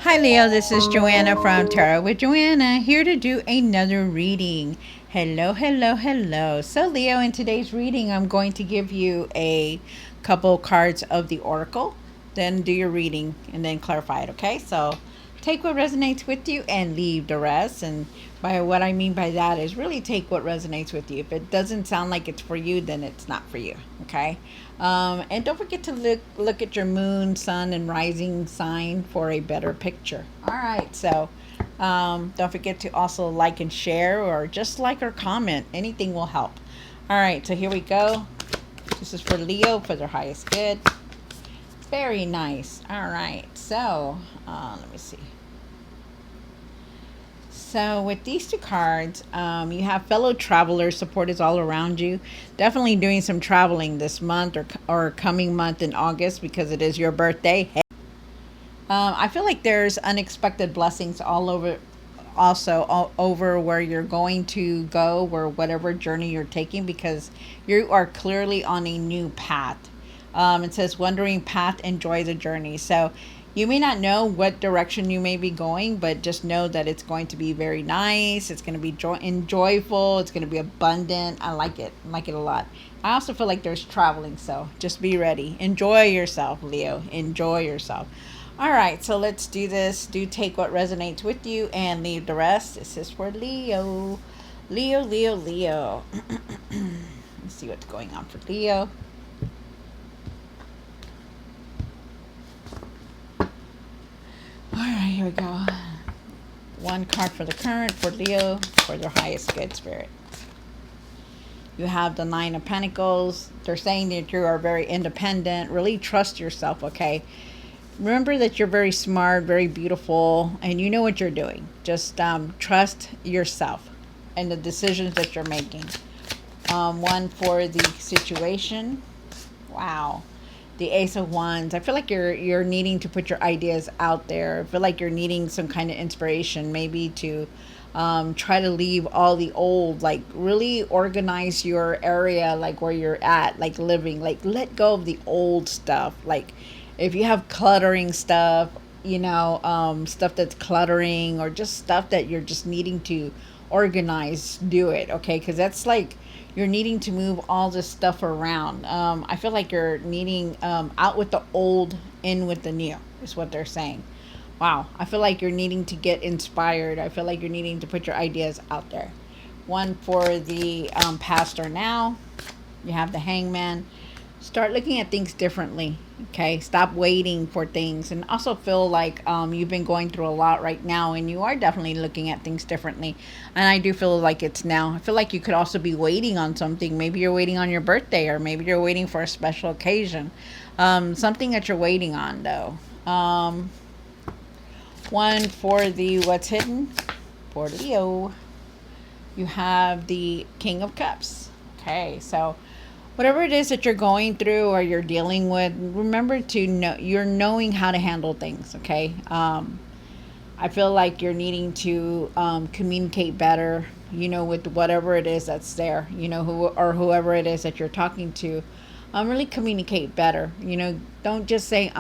Hi Leo, this is Joanna from Tarot with Joanna, here to do another reading. Hello, hello, hello. So Leo, in today's reading, I'm going to give you a couple cards of the Oracle, then do your reading and then clarify it, okay? So take what resonates with you and leave the rest. And by what I mean by that is really take what resonates with you. If it doesn't sound like it's for you, then it's not for you, okay? And don't forget to look at your moon, sun, and rising sign for a better picture. All right, so don't forget to also like and share, or just like or comment. Anything will help. All right, so here we go. This is for Leo, for their highest good. Very nice. All right, so let me see. So with these two cards, you have fellow travelers. Support is all around you. Definitely doing some traveling this month or coming month in August, because it is your birthday. Hey. I feel like there's unexpected blessings all over, also all over where you're going to go, or whatever journey you're taking, because you are clearly on a new path. It says wandering path, enjoy the journey. So you may not know what direction you may be going, but just know that it's going to be very nice. It's going to be enjoyable. It's going to be abundant. I like it. I like it a lot. I also feel like there's traveling, so just be ready. Enjoy yourself, Leo. Enjoy yourself. All right, so let's do this. Do take what resonates with you and leave the rest. This is for Leo. Leo, Leo, Leo. Let's see what's going on for Leo. All right, here we go. One card for the current, for Leo, for their highest good spirit. You have the Nine of Pentacles. They're saying that you are very independent. Really trust yourself, okay? Remember that you're very smart, very beautiful, and you know what you're doing. Just trust yourself and the decisions that you're making. One for the situation. Wow. The Ace of Wands. I feel like you're needing to put your ideas out there. I feel like you're needing some kind of inspiration, maybe to try to leave all the old, like really organize your area, like where you're at, like living, like let go of the old stuff. Like if you have cluttering stuff, stuff that's cluttering, or just stuff that you're just needing to organize, do it, okay? Because that's like you're needing to move all this stuff around. I feel like you're needing out with the old, in with the new, is what they're saying. Wow, I feel like you're needing to get inspired. I feel like you're needing to put your ideas out there. One for the past or now. You have the Hangman. Start looking at things differently, okay? Stop waiting for things. And also feel like you've been going through a lot right now, and you are definitely looking at things differently. And I do feel like it's now. I feel like you could also be waiting on something. Maybe you're waiting on your birthday, or maybe you're waiting for a special occasion. Something that you're waiting on, though. One for the what's hidden, for Leo. You have the King of Cups. Okay, so whatever it is that you're going through or you're dealing with, remember to know you're knowing how to handle things, okay? I feel like you're needing to communicate better, with whatever it is that's there, whoever it is that you're talking to. Really communicate better. Don't just say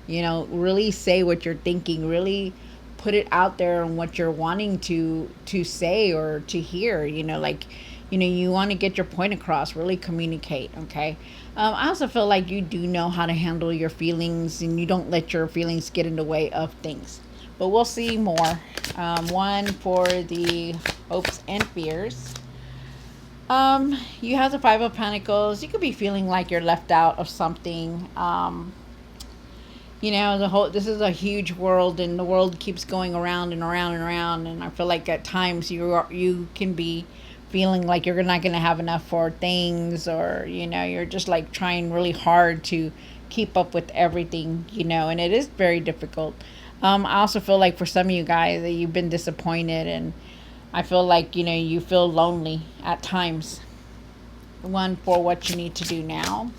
really say what you're thinking. Really put it out there on what you're wanting to say or to hear. You want to get your point across. Really communicate, okay? I also feel like you do know how to handle your feelings, and you don't let your feelings get in the way of things. But we'll see more. One for the hopes and fears. You have the Five of Pentacles. You could be feeling like you're left out of something. This is a huge world, and the world keeps going around and around and around. And I feel like at times you can be feeling like you're not going to have enough for things, or you're just like trying really hard to keep up with everything, and it is very difficult. I also feel like for some of you guys that you've been disappointed, and I feel like you feel lonely at times. One for what you need to do now.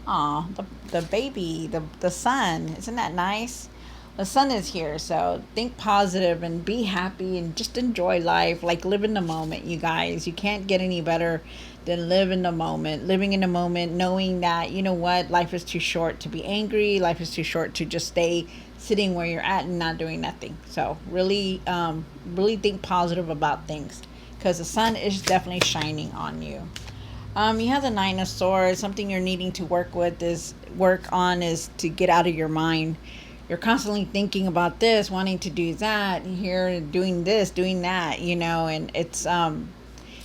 Aw, the baby, the sun, isn't that nice? The sun is here, so think positive and be happy and just enjoy life. Like, live in the moment, you guys. You can't get any better than live in the moment, living in the moment, knowing that, you know what, life is too short to be angry. Life is too short to just stay sitting where you're at and not doing nothing. So really, really think positive about things because the sun is definitely shining on you. You have the Nine of Swords. Something you're needing to work on is to get out of your mind. You're constantly thinking about this, wanting to do that, here doing this, doing that, and it's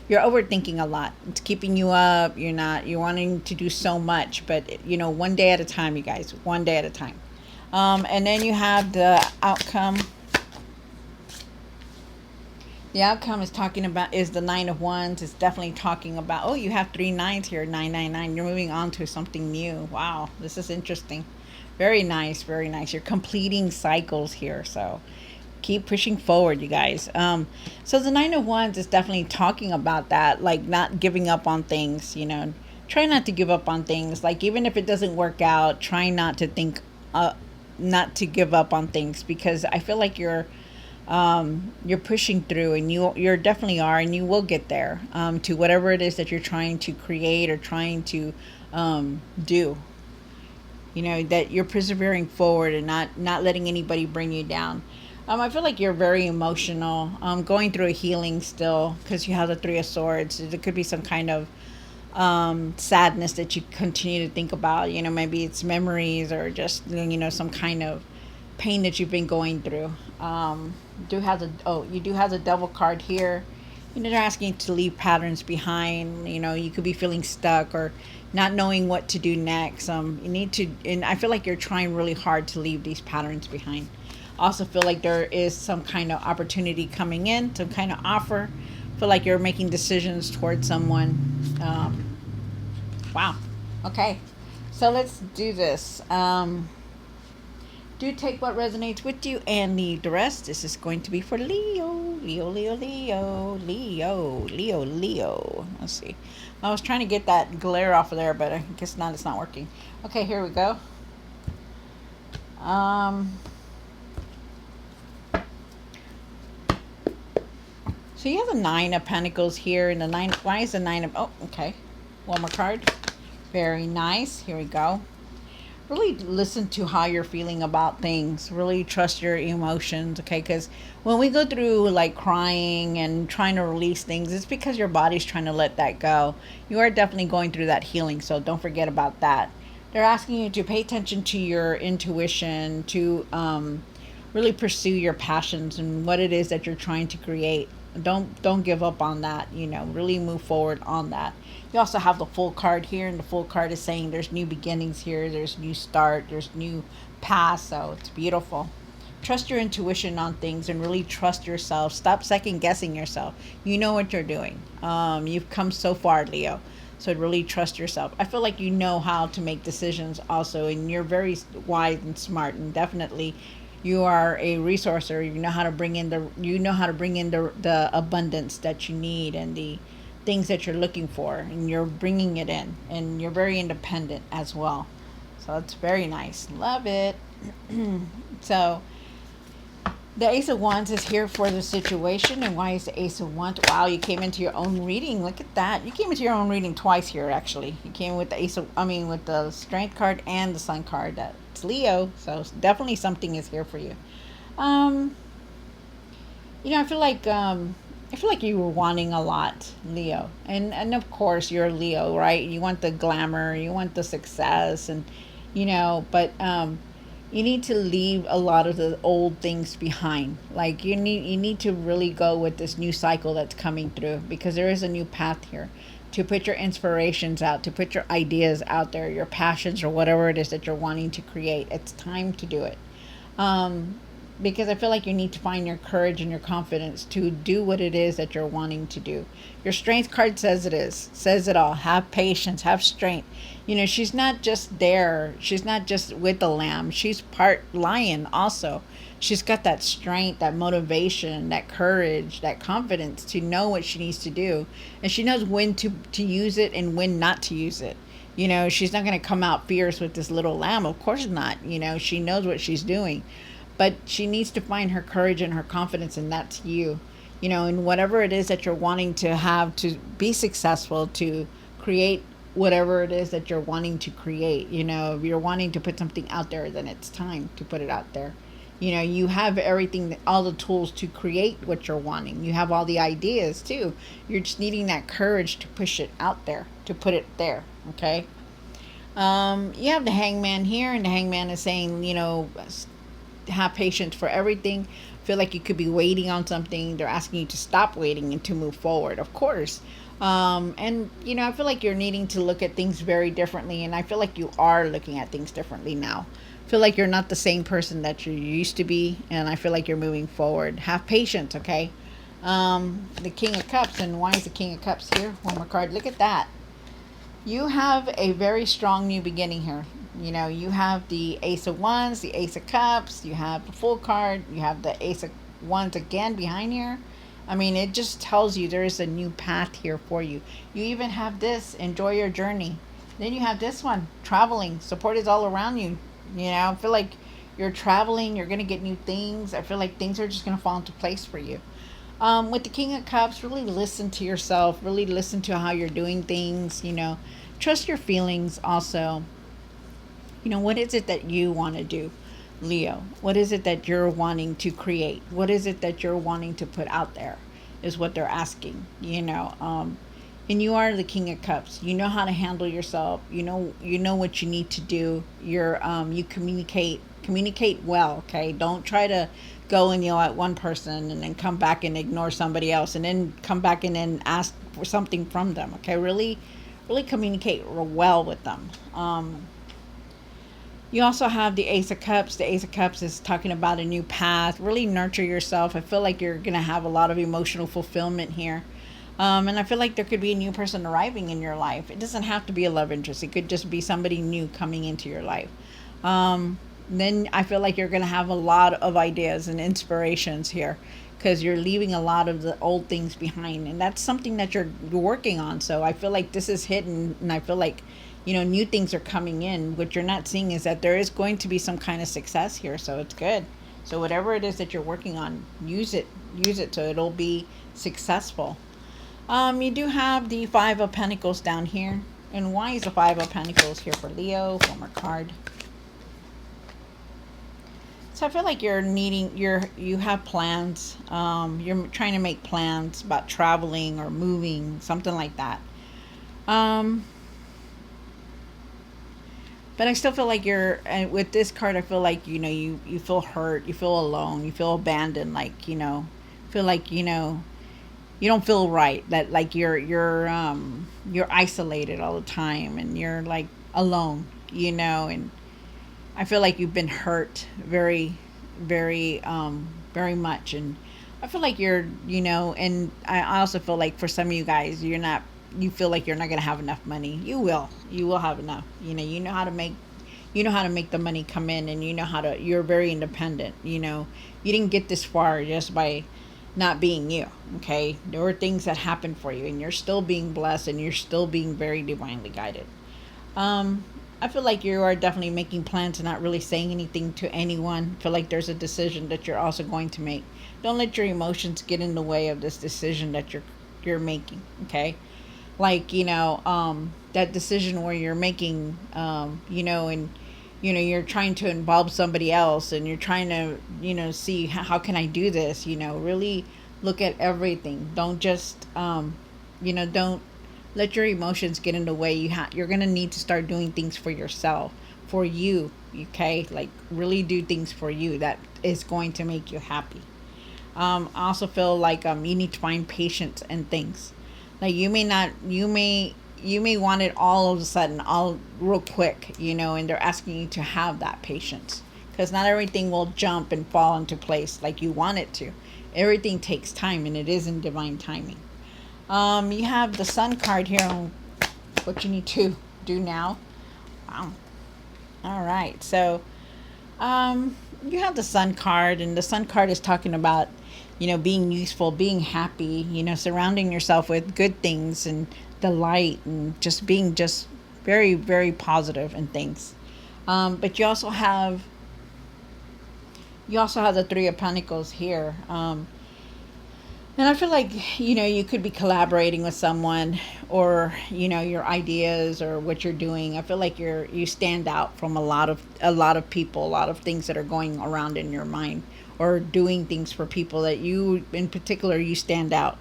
you're overthinking a lot. It's keeping you up. You're wanting to do so much, but one day at a time, you guys, one day at a time. And then you have the outcome. The outcome is the Nine of Wands. It's definitely talking about, oh, you have 3 9s here, 999. You're moving on to something new. Wow, this is interesting. Very nice, very nice. You're completing cycles here, so keep pushing forward, you guys. So the Nine of Wands is definitely talking about that, like not giving up on things. Try not to give up on things. Like even if it doesn't work out, try not to not to give up on things, because I feel like you're pushing through, and you're definitely are, and you will get there to whatever it is that you're trying to create or trying to do. That you're persevering forward and not letting anybody bring you down. I feel like you're very emotional, going through a healing still, because you have the Three of Swords. There could be some kind of sadness that you continue to think about. Maybe it's memories or just some kind of pain that you've been going through. You do have the Devil card here. They're asking you to leave patterns behind. You could be feeling stuck or not knowing what to do next. You need to, and I feel like you're trying really hard to leave these patterns behind. Also feel like there is some kind of opportunity coming in, some kind of offer. Feel like you're making decisions towards someone. Wow. Okay. So let's do this. Do take what resonates with you and leave the rest. This is going to be for Leo. Leo, Leo, Leo, Leo, Leo, Leo. Let's see. I was trying to get that glare off of there, but I guess not. It's not working. Okay, here we go. So you have the Nine of Pentacles here, and the nine. Why is the Nine of? Oh, okay. One more card. Very nice. Here we go. Really listen to how you're feeling about things. Really trust your emotions, okay? Because when we go through like crying and trying to release things, it's because your body's trying to let that go. You are definitely going through that healing, so don't forget about that. They're asking you to pay attention to your intuition, to really pursue your passions and what it is that you're trying to create. Don't give up on that. Really move forward on that. You also have the Fool card here, and the Fool card is saying there's new beginnings here, there's new start, there's new past, so it's beautiful. Trust your intuition on things and really trust yourself. Stop second guessing yourself. You know what you're doing. You've come so far, Leo, so really trust yourself. I feel like you know how to make decisions also, and you're very wise and smart, and definitely you are a resourcer. You know how to bring in the abundance that you need and the things that you're looking for, and you're bringing it in, and you're very independent as well, so it's very nice. Love it. So the Ace of Wands is here for the situation. And why is the Ace of Wands? Wow, you came into your own reading. Look at that. You came into your own reading twice here, actually. You came with with the Strength card and the Sun card. That's Leo, so definitely something is here for you. I feel like you were wanting a lot, Leo. And of course you're Leo, right? You want the glamour, you want the success, and but you need to leave a lot of the old things behind. Like you need to really go with this new cycle that's coming through, because there is a new path here. To put your inspirations out, to put your ideas out there, your passions, or whatever it is that you're wanting to create. It's time to do it. Because I feel like you need to find your courage and your confidence to do what it is that you're wanting to do. Your Strength card says it all. Have patience, have strength. She's not just there. She's not just with the lamb. She's part lion also. She's got that strength, that motivation, that courage, that confidence to know what she needs to do. And she knows when to use it and when not to use it. She's not going to come out fierce with this little lamb. Of course not. She knows what she's doing. But she needs to find her courage and her confidence, and that's you. in whatever it is that you're wanting to have to be successful, to create whatever it is that you're wanting to create. If you're wanting to put something out there, then it's time to put it out there. You have everything, all the tools to create what you're wanting. You have all the ideas too. You're just needing that courage to push it out there, to put it there. Okay. You have the hangman here, and the hangman is saying, have patience for everything. Feel like you could be waiting on something. They're asking you to stop waiting and to move forward, of course. And I feel like you're needing to look at things very differently, and I feel like you are looking at things differently now. Feel like you're not the same person that you used to be, and I feel like you're moving forward. Have patience, okay? The King of Cups, and why is the King of Cups here? One more card. Look at that. You have a very strong new beginning here. You have the Ace of Wands, the Ace of Cups, you have the Full card, you have the Ace of Wands again behind here. I mean, it just tells you there is a new path here for you. You even have this, enjoy your journey. Then you have this one, traveling. Support is all around you. I feel like you're traveling, you're going to get new things. I feel like things are just going to fall into place for you. With the King of Cups, really listen to yourself, really listen to how you're doing things, trust your feelings also. What is it that you want to do, Leo? What is it that you're wanting to create? What is it that you're wanting to put out there is what they're asking, and you are the King of Cups. You know how to handle yourself. You know what you need to do. You communicate well, okay? Don't try to go and yell at one person and then come back and ignore somebody else and then come back and then ask for something from them, okay? Really communicate well with them. You also have the Ace of Cups. The Ace of Cups is talking about a new path. Really nurture yourself. I feel like you're going to have a lot of emotional fulfillment here. And I feel like there could be a new person arriving in your life. It doesn't have to be a love interest. It could just be somebody new coming into your life. Then I feel like you're going to have a lot of ideas and inspirations here because you're leaving a lot of the old things behind. And that's something that you're working on. So I feel like this is hidden, and I feel like, new things are coming in. What you're not seeing is that there is going to be some kind of success here. So it's good. So whatever it is that you're working on, use it so it'll be successful. You do have the Five of Pentacles down here. And why is the Five of Pentacles here for Leo? One more card. So I feel like you have plans. You're trying to make plans about traveling or moving, something like that. But I still feel like and with this card, I feel like, you feel hurt, you feel alone, you feel abandoned, like, feel like, you don't feel right, that like you're isolated all the time and you're like alone, and I feel like you've been hurt very, very, very much. And I feel like and I also feel like for some of you guys, you feel like you're not going to have enough money. You will have enough. You know how to make the money come in, and you're very independent. You didn't get this far just by not being you. Okay. There were things that happened for you, and you're still being blessed, and you're still being very divinely guided. I feel like you are definitely making plans and not really saying anything to anyone. I feel like there's a decision that you're also going to make. Don't let your emotions get in the way of this decision that you're making. Okay. Like, that decision where you're making, and, you're trying to involve somebody else, and you're trying to, see how can I do this, really look at everything. Don't just, don't let your emotions get in the way. You're going to need to start doing things for yourself, for you. Okay. Like really do things for you that is going to make you happy. I also feel like, you need to find patience in things. Like you may want it all of a sudden, all real quick, and they're asking you to have that patience, because not everything will jump and fall into place like you want it to. Everything takes time, and it is in divine timing. You have the Sun card here on what you need to do now. Wow. All right. So, you have the Sun card, and the Sun card is talking about, being useful, being happy, surrounding yourself with good things and delight, and just being just very, very positive in things. But you also have the Three of Pentacles here. And I feel like, you could be collaborating with someone, or, your ideas or what you're doing. I feel like you stand out from a lot of people, a lot of things that are going around in your mind, or doing things for people that you in particular, you stand out,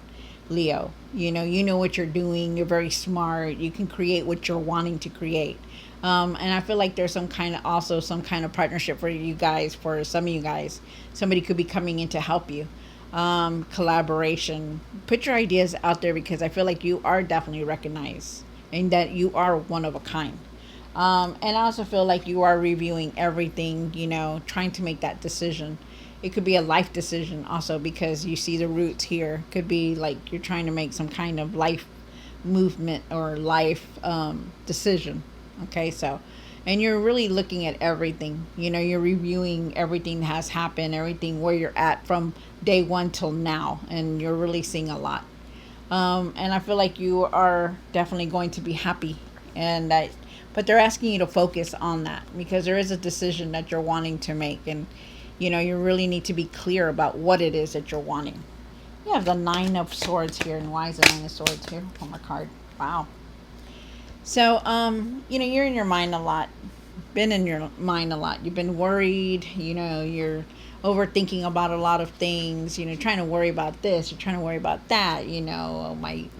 Leo. You know what you're doing. You're very smart. You can create what you're wanting to create. And I feel like there's some kind of partnership for you guys, for some of you guys. Somebody could be coming in to help you. Collaboration. Put your ideas out there, because I feel like you are definitely recognized and that you are one of a kind. And I also feel like you are reviewing everything, trying to make that decision. It could be a life decision also, because you see the roots here. Could be like you're trying to make some kind of life movement or life decision. Okay, so, and you're really looking at everything. You're reviewing everything that has happened, everything where you're at from day one till now, and you're really seeing a lot. And I feel like you are definitely going to be happy, and that, but they're asking you to focus on that, because there is a decision that you're wanting to make, and you really need to be clear about what it is that you're wanting. You have the Nine of Swords here, and why is the Nine of Swords here on my card? Wow. So, you're in your mind a lot. Been in your mind a lot. You've been worried. You're overthinking about a lot of things. Trying to worry about this. You're trying to worry about that.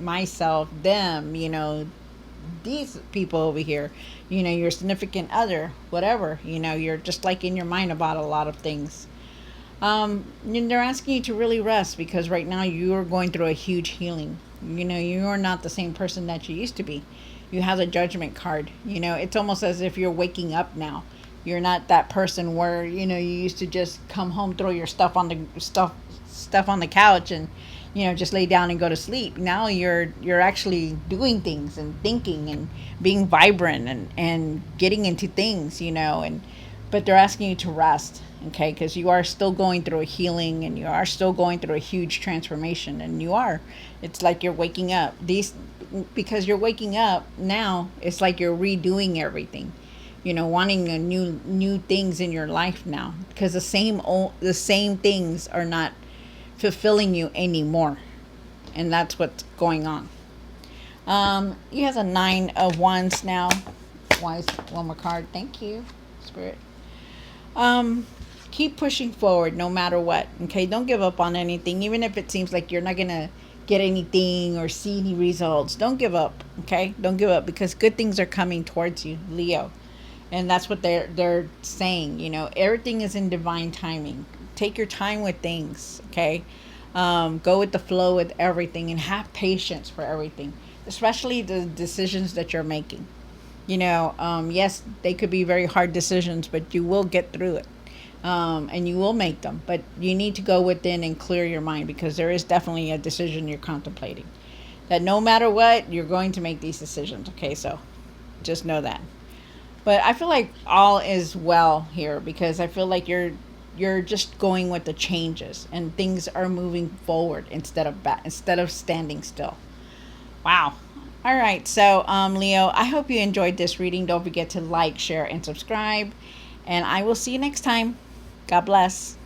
Myself, them. These people over here. Your significant other, whatever. You're just like in your mind about a lot of things. And they're asking you to really rest, because right now you are going through a huge healing. You are not the same person that you used to be. You have the Judgment card. It's almost as if you're waking up now. You're not that person where you used to just come home, throw your stuff on the couch, and just lay down and go to sleep. Now you're actually doing things and thinking and being vibrant, and getting into things. And but they're asking you to rest, okay, because you are still going through a healing, and you are still going through a huge transformation, and it's like you're waking up, because you're waking up now. It's like you're redoing everything, wanting a new things in your life now, because the same things are not fulfilling you anymore, and that's what's going on. You have a Nine of Wands now. Why is one more card? Thank you, Spirit. um Keep pushing forward no matter what. Okay, don't give up on anything, even if it seems like you're not gonna get anything or see any results. Don't give up. Okay, don't give up, because good things are coming towards you, Leo. And that's what they're saying. Everything is in divine timing. Take your time with things. Okay, go with the flow with everything, and have patience for everything, especially the decisions that you're making. Yes, they could be very hard decisions, but you will get through it. And you will make them. But you need to go within and clear your mind, because there is definitely a decision you're contemplating. That no matter what, you're going to make these decisions. Okay, so just know that. But I feel like all is well here, because I feel like you're just going with the changes, and things are moving forward instead of back, instead of standing still. Wow. All right. So, Leo, I hope you enjoyed this reading. Don't forget to like, share, and subscribe. And I will see you next time. God bless.